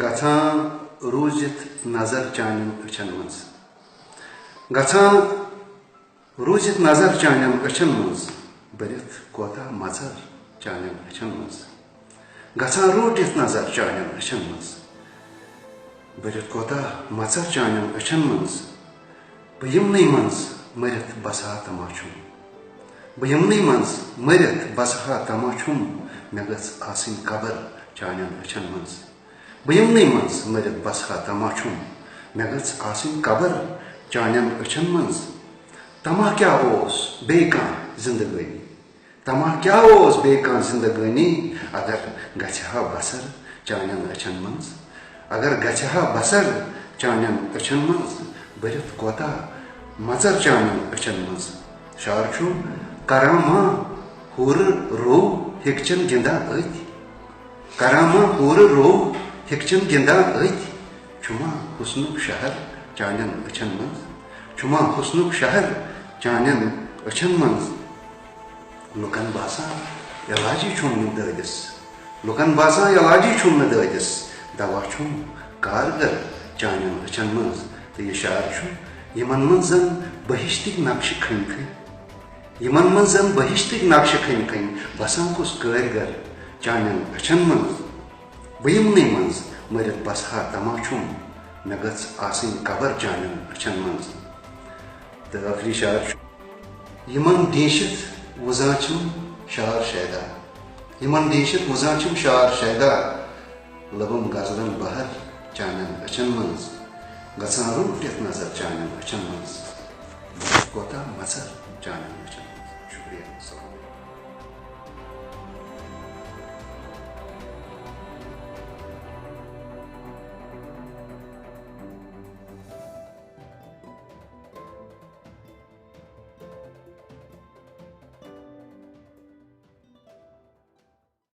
गछान रूजित नजर चानन अचन मज गछान रूजित नजर चानन अचन मज बरित कोता मजर चानन अचन मज गछान रूटित नजर चानन अचन मज बरित कोता मजर चानन अचन मज बयमनै मज मरित बसहा तमाचुम बयमनै मज मरित बसहा तमाचुम मे गछ आसिन कबर चानन अचन मज बयमनै मज मरित बसहा तमाचुम मे गछ आसिन कबर चानन अचन मज तमा क्या ओस बेका जिंदगानी तमा क्या ओस बेका जिंदगानी अगर गछहा बसर चानन अचन मज अगर गछहा बसर चानन अचन मज बरित कोता मजर चानन अचन मज शार छु करामा हुर रो हेक्चन गिंदा अथ करामा हुर रो हेक्चन गिंदा अथ छुमा हुस्नुक शहर चानन अचन मज छुमा हुस्नुक शहर चानन अचन मज लुकन बासा इलाजी छुम ददिस लुकन बासा इलाजी छुम ददिस दवा छुम कारगर चानन अचन मज तो ये शार छु यमन मन जन बहिश्तिक नक्श खन खन यमन मन जन बहिश्तिक नक्श खन खन बसान कुस कारगर चानन अचन मज बयमनै मज मरित बसहा तमाचुम मे गछ आसिन कबर चानन अचन मज तो आखिरी शार यमन देशित वजाचुम शार शैदा यमन देशित वजाचुम शार शैदा लबम गजरन बहर चानन अचन मज गछान रूटित नजर चानन अचन मज कोता मजर